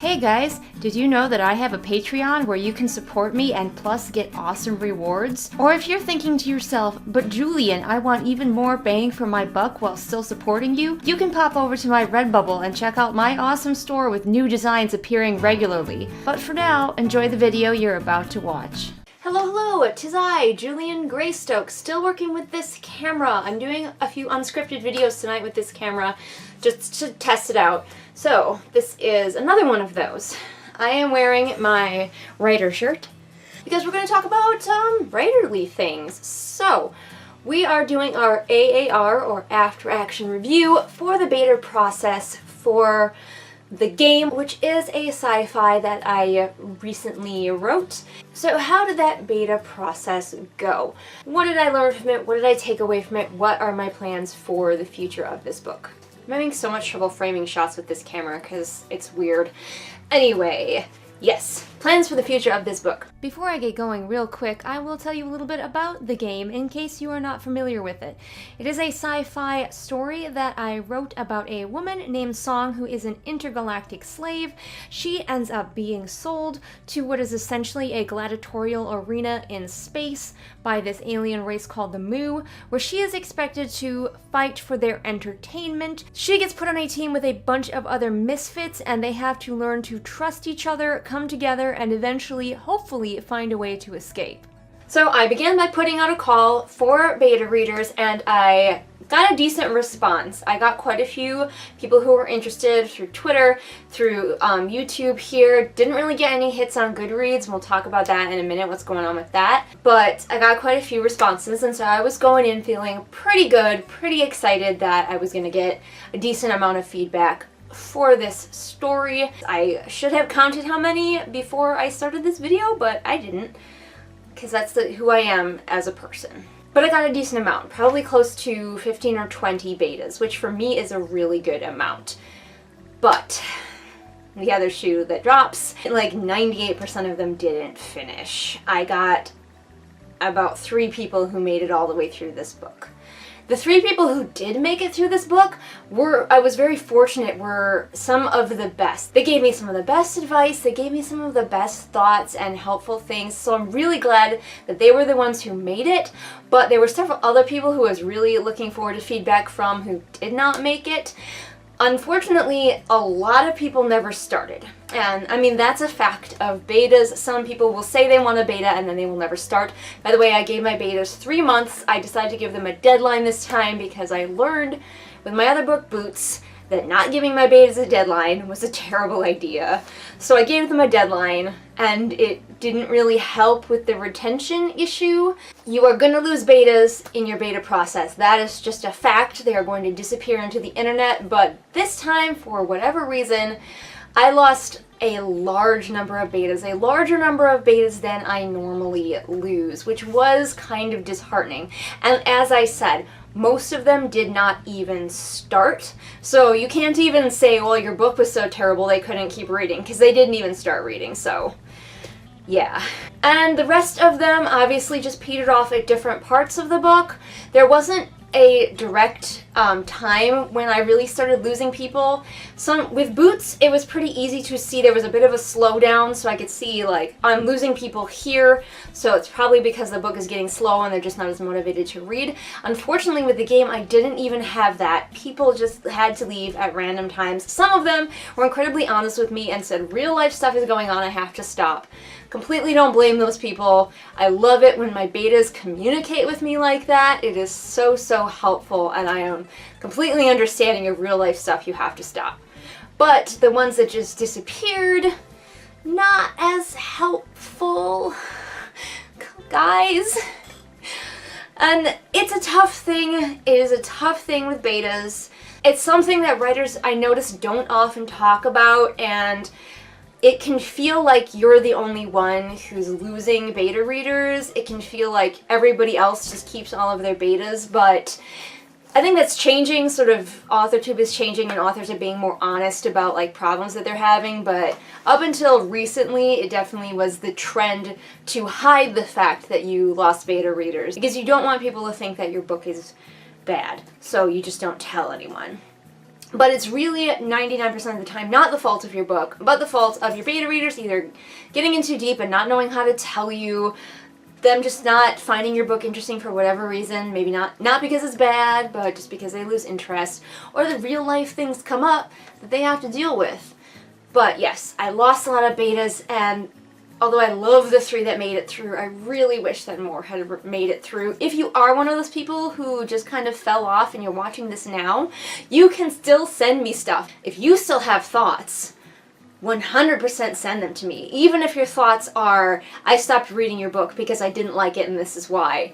Hey guys, did you know that I have a Patreon where you can support me and plus get awesome rewards? Or if you're thinking to yourself, but Julian, I want even more bang for my buck while still supporting you, you can pop over to my Redbubble and check out my awesome store with new designs appearing regularly. But for now, enjoy the video you're about to watch. Hello, 'tis I, Julian Greystoke, still working with this camera. I'm doing a few unscripted videos tonight with this camera just to test it out. So, this is another one of those. I am wearing my writer shirt because we're going to talk about writerly things. So, we are doing our AAR, or After Action Review, for the beta process for the game, which is a sci-fi that I recently wrote. So how did that beta process go? What did I learn from it? What did I take away from it? What are my plans for the future of this book? I'm having so much trouble framing shots with this camera because it's weird. Anyway, yes, plans for the future of this book. Before I get going real quick, I will tell you a little bit about the game in case you are not familiar with it. It is a sci-fi story that I wrote about a woman named Song who is an intergalactic slave. She ends up being sold to what is essentially a gladiatorial arena in space by this alien race called the Mu, where she is expected to fight for their entertainment. She gets put on a team with a bunch of other misfits, and they have to learn to trust each other, come together, and eventually, hopefully, find a way to escape. So I began by putting out a call for beta readers, and I got a decent response. I got quite a few people who were interested through Twitter, through YouTube here. Didn't really get any hits on Goodreads, and we'll talk about that in a minute, what's going on with that. But I got quite a few responses, and so I was going in feeling pretty good, pretty excited that I was going to get a decent amount of feedback for this story. I should have counted how many before I started this video, but I didn't, because that's who I am as a person. But I got a decent amount, probably close to 15 or 20 betas, which for me is a really good amount. But the other shoe that drops, like 98% of them didn't finish. I got about 3 people who made it all the way through this book. The 3 people who did make it through this book I was very fortunate, were some of the best. They gave me some of the best advice, they gave me some of the best thoughts and helpful things, so I'm really glad that they were the ones who made it, but there were several other people who I was really looking forward to feedback from who did not make it. Unfortunately, a lot of people never started. And I mean, that's a fact of betas. Some people will say they want a beta and then they will never start. By the way, I gave my betas 3 months. I decided to give them a deadline this time because I learned with my other book, Boots, that not giving my betas a deadline was a terrible idea. So I gave them a deadline, and it didn't really help with the retention issue. You are going to lose betas in your beta process. That is just a fact. They are going to disappear into the internet, but this time, for whatever reason, I lost a large number of betas, a larger number of betas than I normally lose, which was kind of disheartening. And as I said, most of them did not even start. So you can't even say, well, your book was so terrible they couldn't keep reading, because they didn't even start reading, so yeah. And the rest of them obviously just petered off at different parts of the book. There wasn't a direct time when I really started losing people. With Boots, it was pretty easy to see there was a bit of a slowdown, so I could see, like, I'm losing people here, so it's probably because the book is getting slow and they're just not as motivated to read. Unfortunately, with the game, I didn't even have that. People just had to leave at random times. Some of them were incredibly honest with me and said, real life stuff is going on, I have to stop. Completely don't blame those people. I love it when my betas communicate with me like that. It is so, so helpful, and I am completely understanding of real life stuff you have to stop. But the ones that just disappeared, not as helpful, guys. And it's a tough thing. It is a tough thing with betas. It's something that writers, I notice, don't often talk about, and it can feel like you're the only one who's losing beta readers. It can feel like everybody else just keeps all of their betas, but I think that's changing. Sort of AuthorTube is changing, and authors are being more honest about, like, problems that they're having, but up until recently, it definitely was the trend to hide the fact that you lost beta readers, because you don't want people to think that your book is bad, so you just don't tell anyone. But it's really 99% of the time not the fault of your book, but the fault of your beta readers either getting in too deep and not knowing how to tell you, them just not finding your book interesting for whatever reason, maybe not because it's bad, but just because they lose interest, or the real life things come up that they have to deal with. But yes, I lost a lot of betas, and although I love the 3 that made it through, I really wish that more had made it through. If you are one of those people who just kind of fell off and you're watching this now, you can still send me stuff. If you still have thoughts, 100% send them to me. Even if your thoughts are, I stopped reading your book because I didn't like it and this is why.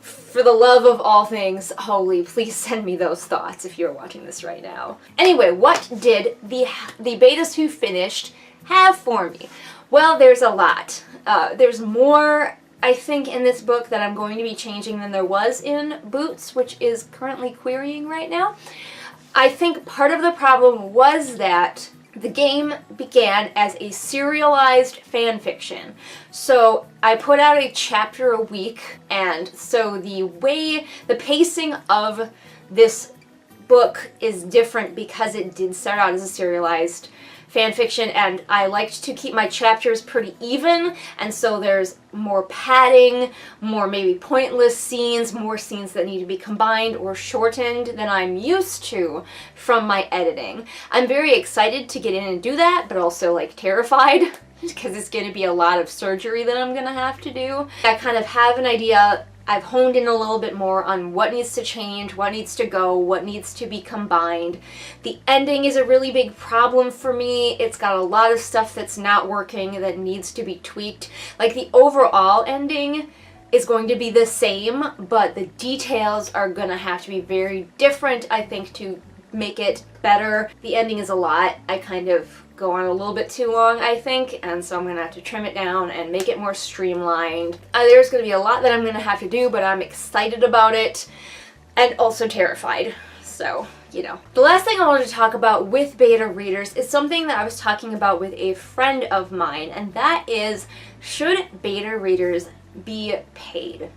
For the love of all things holy, please send me those thoughts if you're watching this right now. Anyway, what did the betas who finished have for me? Well, there's a lot. There's more, I think, in this book that I'm going to be changing than there was in Boots, which is currently querying right now. I think part of the problem was that the game began as a serialized fan fiction. So I put out a chapter a week, and so the pacing of this book is different because it did start out as a serialized fan fiction, and I liked to keep my chapters pretty even, and so there's more padding, more maybe pointless scenes, more scenes that need to be combined or shortened than I'm used to from my editing. I'm very excited to get in and do that, but also like terrified because it's going to be a lot of surgery that I'm going to have to do. I kind of have an idea. I've honed in a little bit more on what needs to change, what needs to go, what needs to be combined. The ending is a really big problem for me. It's got a lot of stuff that's not working that needs to be tweaked. Like the overall ending is going to be the same, but the details are going to have to be very different, I think, to make it better. The ending is a lot. I kind of go on a little bit too long, I think, and so I'm going to have to trim it down and make it more streamlined. There's going to be a lot that I'm going to have to do, but I'm excited about it and also terrified. So, you know. The last thing I wanted to talk about with beta readers is something that I was talking about with a friend of mine, and that is, should beta readers be paid?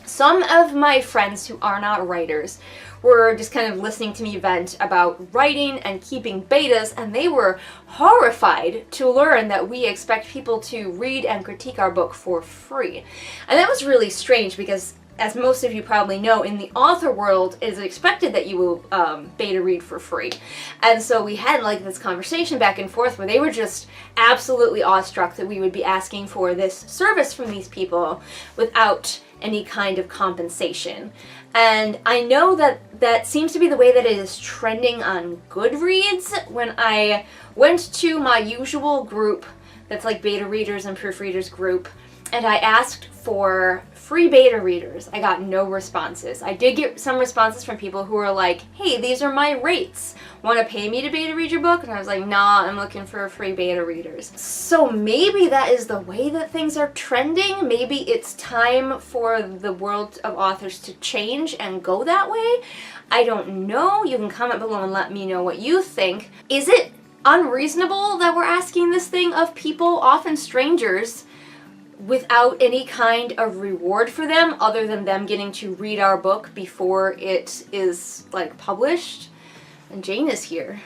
Some of my friends who are not writers were just kind of listening to me vent about writing and keeping betas, and they were horrified to learn that we expect people to read and critique our book for free. And that was really strange because, as most of you probably know, in the author world, it is expected that you will beta read for free. And so we had like this conversation back and forth where they were just absolutely awestruck that we would be asking for this service from these people without any kind of compensation. And I know that that seems to be the way that it is trending on Goodreads. When I went to my usual group, that's like beta readers and proofreaders group, and I asked for free beta readers, I got no responses. I did get some responses from people who were like, hey, these are my rates. Want to pay me to beta read your book? And I was like, nah, I'm looking for free beta readers. So maybe that is the way that things are trending. Maybe it's time for the world of authors to change and go that way. I don't know. You can comment below and let me know what you think. Is it unreasonable that we're asking this thing of people, often strangers, without any kind of reward for them other than them getting to read our book before it is like published? And Jane is here.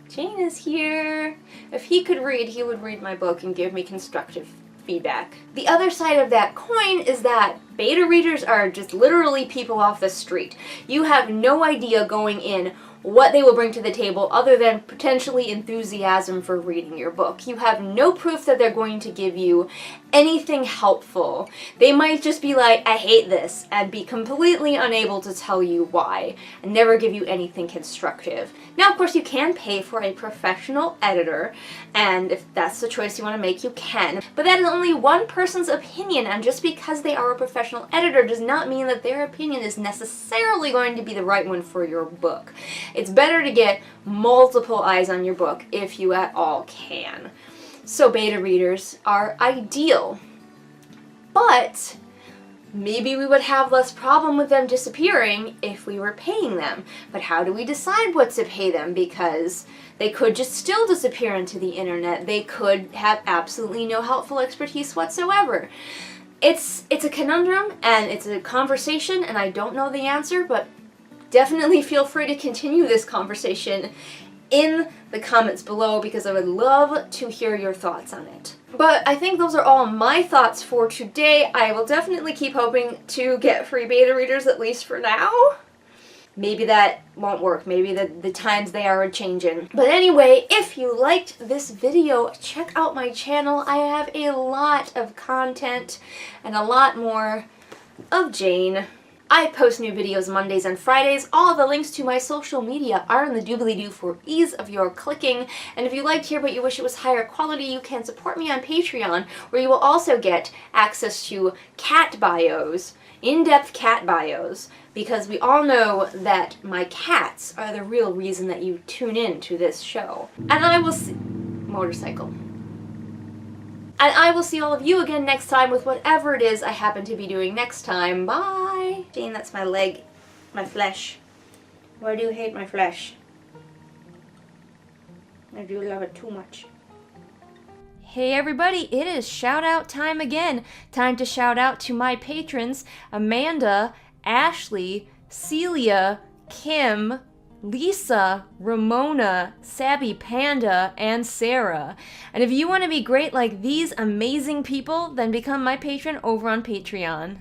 Jane is here. If he could read, he would read my book and give me constructive feedback. The other side of that coin is that beta readers are just literally people off the street. You have no idea going in what they will bring to the table other than potentially enthusiasm for reading your book. You have no proof that they're going to give you anything helpful. They might just be like, I hate this, and be completely unable to tell you why, and never give you anything constructive. Now, of course, you can pay for a professional editor, and if that's the choice you want to make, you can. But that is only one person's opinion, and just because they are a professional editor does not mean that their opinion is necessarily going to be the right one for your book. It's better to get multiple eyes on your book if you at all can. So beta readers are ideal, but maybe we would have less problem with them disappearing if we were paying them. But how do we decide what to pay them? Because they could just still disappear into the internet. They could have absolutely no helpful expertise whatsoever. It's a conundrum, and it's a conversation, and I don't know the answer, but definitely feel free to continue this conversation in the comments below because I would love to hear your thoughts on it. But I think those are all my thoughts for today. I will definitely keep hoping to get free beta readers, at least for now. Maybe that won't work. Maybe the times they are changing. But anyway, if you liked this video, check out my channel. I have a lot of content and a lot more of Jane. I post new videos Mondays and Fridays. All of the links to my social media are in the doobly-doo for ease of your clicking. And if you liked here but you wish it was higher quality, you can support me on Patreon, where you will also get access to cat bios, in-depth cat bios, because we all know that my cats are the real reason that you tune in to this show. And I will see... motorcycle. And I will see all of you again next time with whatever it is I happen to be doing next time. Bye! Jane, that's my leg. My flesh. Why do you hate my flesh? I do love it too much. Hey everybody, it is shout out time again. Time to shout out to my patrons, Amanda, Ashley, Celia, Kim, Lisa, Ramona, Sabby Panda, and Sarah. And if you want to be great like these amazing people, then become my patron over on Patreon.